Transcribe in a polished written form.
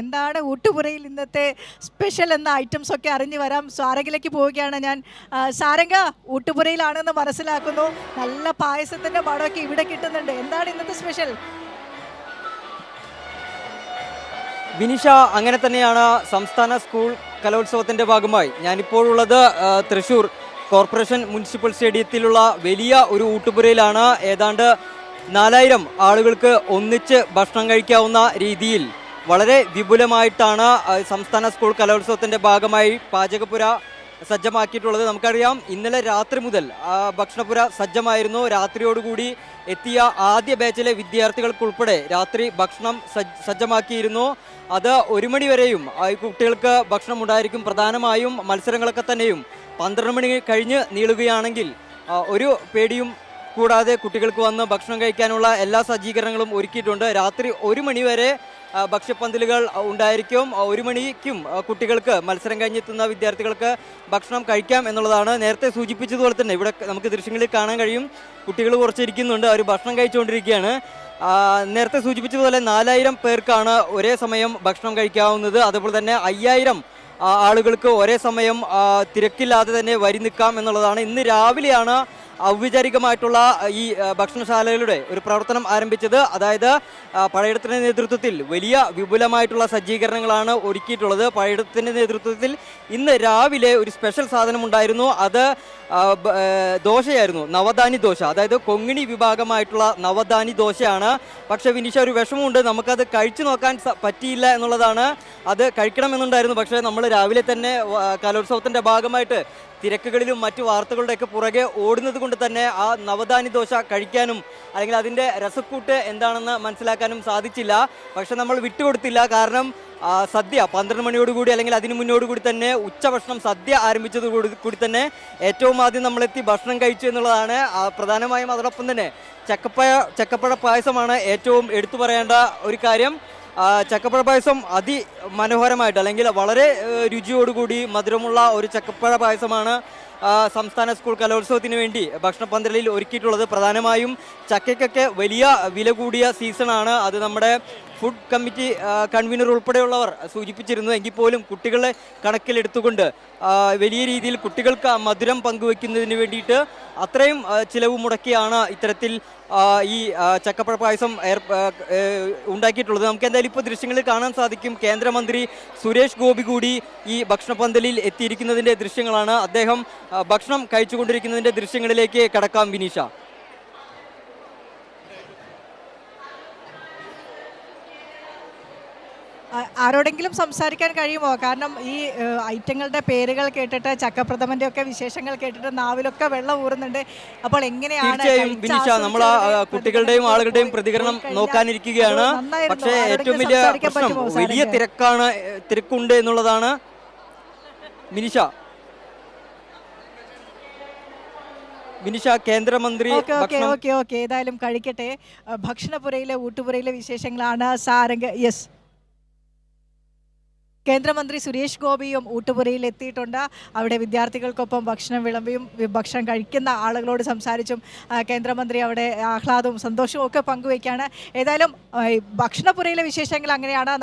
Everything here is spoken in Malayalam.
എന്താണ് ഊട്ടുപുരയിൽ ഇന്നത്തെ സ്പെഷ്യൽ എന്ന ഐറ്റംസ് ഒക്കെ അറിഞ്ഞു വരാം. സാരംഗിലേക്ക് പോവുകയാണ് ഞാൻ. സാരംഗ ഊട്ടുപുരയിലാണെന്ന് മനസ്സിലാക്കുന്നു. നല്ല പായസത്തിന്റെ മണമൊക്കെ ഇവിടെ കിട്ടുന്നുണ്ട്. എന്താണ് ഇന്നത്തെ സ്പെഷ്യൽ? വിനിഷ, അങ്ങനെ തന്നെയാണ്. സംസ്ഥാന സ്കൂൾ കലോത്സവത്തിന്റെ ഭാഗമായി ഞാനിപ്പോഴുള്ളത് തൃശ്ശൂർ കോർപ്പറേഷൻ മുനിസിപ്പൽ സ്റ്റേഡിയത്തിലുള്ള വലിയ ഒരു ഊട്ടുപുരയിലാണ്. ഏതാണ്ട് 4000 ആളുകൾക്ക് ഒന്നിച്ച് ഭക്ഷണം കഴിക്കാവുന്ന രീതിയിൽ വളരെ വിപുലമായിട്ടാണ് സംസ്ഥാന സ്കൂൾ കലോത്സവത്തിന്റെ ഭാഗമായി പാചകപ്പുര സജ്ജമാക്കിയിട്ടുള്ളത്. നമുക്കറിയാം, ഇന്നലെ രാത്രി മുതൽ ഭക്ഷണപ്പുര സജ്ജമായിരുന്നു. രാത്രിയോടുകൂടി എത്തിയ ആദ്യ ബാച്ചിലെ വിദ്യാർത്ഥികൾക്കുൾപ്പെടെ രാത്രി ഭക്ഷണം സജ്ജമാക്കിയിരുന്നു. അത് 1 മണി വരെയും കുട്ടികൾക്ക് ഭക്ഷണം ഉണ്ടായിരിക്കും. പ്രധാനമായും മത്സരങ്ങളൊക്കെ തന്നെയും 12 മണി കഴിഞ്ഞ് നീളുകയാണെങ്കിൽ ഒരു പേടിയും കൂടാതെ കുട്ടികൾക്ക് വന്ന് ഭക്ഷണം കഴിക്കാനുള്ള എല്ലാ സജ്ജീകരണങ്ങളും ഒരുക്കിയിട്ടുണ്ട്. രാത്രി 1 മണി വരെ ഭക്ഷ്യപ്പന്തലുകൾ ഉണ്ടായിരിക്കും. 1 മണിക്കും കുട്ടികൾക്ക്, മത്സരം കഴിഞ്ഞെത്തുന്ന വിദ്യാർത്ഥികൾക്ക് ഭക്ഷണം കഴിക്കാം എന്നുള്ളതാണ്. നേരത്തെ സൂചിപ്പിച്ചതുപോലെ തന്നെ ഇവിടെ നമുക്ക് ദൃശ്യങ്ങളിൽ കാണാൻ കഴിയും, കുട്ടികൾ കുറച്ചിരിക്കുന്നുണ്ട്, അവർ ഭക്ഷണം കഴിച്ചുകൊണ്ടിരിക്കുകയാണ്. നേരത്തെ സൂചിപ്പിച്ചതുപോലെ 4000 പേർക്കാണ് ഒരേ സമയം ഭക്ഷണം കഴിക്കാവുന്നത്. അതുപോലെ തന്നെ 5000 ആളുകൾക്ക് ഒരേ സമയം തിരക്കില്ലാതെ തന്നെ വരി നിൽക്കാം എന്നുള്ളതാണ്. ഇന്ന് രാവിലെയാണ് ഔപചാരികമായിട്ടുള്ള ഈ ഭക്ഷണശാലകളുടെ ഒരു പ്രവർത്തനം ആരംഭിച്ചത്. അതായത് പഴയടത്തിൻ്റെ നേതൃത്വത്തിൽ വലിയ വിപുലമായിട്ടുള്ള സജ്ജീകരണങ്ങളാണ് ഒരുക്കിയിട്ടുള്ളത്. പഴയടത്തിൻ്റെ നേതൃത്വത്തിൽ ഇന്ന് രാവിലെ ഒരു സ്പെഷ്യൽ സാധനം ഉണ്ടായിരുന്നു. അത് ദോശയായിരുന്നു, നവധാന്യ ദോശ. അതായത് കൊങ്ങിണി വിഭാഗമായിട്ടുള്ള നവധാന്യ ദോശയാണ്. പക്ഷേ വിനിഷ, ഒരു വിഷമമുണ്ട്, നമുക്കത് കഴിച്ചു നോക്കാൻ പറ്റിയില്ല എന്നുള്ളതാണ്. അത് കഴിക്കണമെന്നുണ്ടായിരുന്നു. പക്ഷേ നമ്മൾ രാവിലെ തന്നെ കലോത്സവത്തിൻ്റെ ഭാഗമായിട്ട് തിരക്കുകളിലും മറ്റു വാർത്തകളുടെയൊക്കെ പുറകെ ഓടുന്നത് കൊണ്ട് തന്നെ ആ നവധാന്യ ദോശ കഴിക്കാനും അല്ലെങ്കിൽ അതിൻ്റെ രസക്കൂട്ട് എന്താണെന്ന് മനസ്സിലാക്കാനും സാധിച്ചില്ല. പക്ഷെ നമ്മൾ വിട്ടുകൊടുത്തില്ല. കാരണം സദ്യ 12 മണിയോടുകൂടി അല്ലെങ്കിൽ അതിന് മുന്നോടുകൂടി തന്നെ ഉച്ചഭക്ഷണം സദ്യ ആരംഭിച്ചത് കൂടി തന്നെ ഏറ്റവും ആദ്യം നമ്മളെത്തി ഭക്ഷണം കഴിച്ചു എന്നുള്ളതാണ്. പ്രധാനമായും അതോടൊപ്പം തന്നെ ചക്കപ്പഴ പായസമാണ് ഏറ്റവും എടുത്തു പറയേണ്ട ഒരു കാര്യം. ചക്കപ്പഴ പായസം അതിമനോഹരമായിട്ട് അല്ലെങ്കിൽ വളരെ രുചിയോടുകൂടി മധുരമുള്ള ഒരു ചക്കപ്പഴ പായസമാണ് സംസ്ഥാന സ്കൂൾ കലോത്സവത്തിന് വേണ്ടി ഭക്ഷണപന്തലിൽ ഒരുക്കിയിട്ടുള്ളത്. പ്രധാനമായും ചക്കയ്ക്കൊക്കെ വലിയ വില കൂടിയ സീസണാണ്. അത് നമ്മുടെ ഫുഡ് കമ്മിറ്റി കൺവീനർ ഉൾപ്പെടെയുള്ളവർ സൂചിപ്പിച്ചിരുന്നു. എങ്കിൽ പോലും കുട്ടികളെ കണക്കിലെടുത്തുകൊണ്ട് വലിയ രീതിയിൽ കുട്ടികൾക്ക് മധുരം പങ്കുവെക്കുന്നതിന് വേണ്ടിയിട്ട് അത്രയും ചിലവ് മുടക്കിയാണ് ഇത്തരത്തിൽ ഈ ചക്കപ്പഴ പായസം ഉണ്ടാക്കിയിട്ടുള്ളത്. നമുക്ക് എന്തായാലും ഇപ്പോൾ ദൃശ്യങ്ങളിൽ കാണാൻ സാധിക്കും, കേന്ദ്രമന്ത്രി സുരേഷ് ഗോപി കൂടി ഈ ഭക്ഷണപന്തലിൽ എത്തിയിരിക്കുന്നതിൻ്റെ ദൃശ്യങ്ങളാണ്. അദ്ദേഹം ഭക്ഷണം കഴിച്ചുകൊണ്ടിരിക്കുന്നതിൻ്റെ ദൃശ്യങ്ങളിലേക്ക് കടക്കാം വിനീഷ. ആരോടെങ്കിലും സംസാരിക്കാൻ കഴിയുമോ? കാരണം ഈ ഐറ്റങ്ങളുടെ പേരുകൾ കേട്ടിട്ട്, ചക്കപ്രഥമന്റെ ഒക്കെ വിശേഷങ്ങൾ കേട്ടിട്ട് നാവിലൊക്കെ വെള്ളം ഊറുന്നുണ്ട്. അപ്പോൾ എങ്ങനെയാണ് നമ്മൾ കുട്ടികളുടെയും ആളുകളുടെയും പ്രതികരണം നോക്കാനിരിക്കുകയാണ്. പക്ഷേ ഏറ്റവും വലിയ പ്രശ്നം വലിയ തിരക്കുണ്ട് എന്നുള്ളതാണ്. വിനിഷ, കേന്ദ്രമന്ത്രി ഏതായാലും കഴിക്കട്ടെ. ഭക്ഷണപുരയിലെ ഊട്ടുപുരയിലെ വിശേഷങ്ങളാണ് സാരംഗ്. യെസ്, കേന്ദ്രമന്ത്രി സുരേഷ് ഗോപിയും ഊട്ടുപുരയിൽ എത്തിയിട്ടുണ്ട്. അവിടെ വിദ്യാർത്ഥികൾക്കൊപ്പം ഭക്ഷണം വിളമ്പിയും ഭക്ഷണം കഴിക്കുന്ന ആളുകളോട് സംസാരിച്ചും കേന്ദ്രമന്ത്രി അവിടെ ആഹ്ലാദവും സന്തോഷവും ഒക്കെ പങ്കുവയ്ക്കുകയാണ്. ഏതായാലും ഭക്ഷണപുരയിലെ വിശേഷങ്ങൾ അങ്ങനെയാണ്.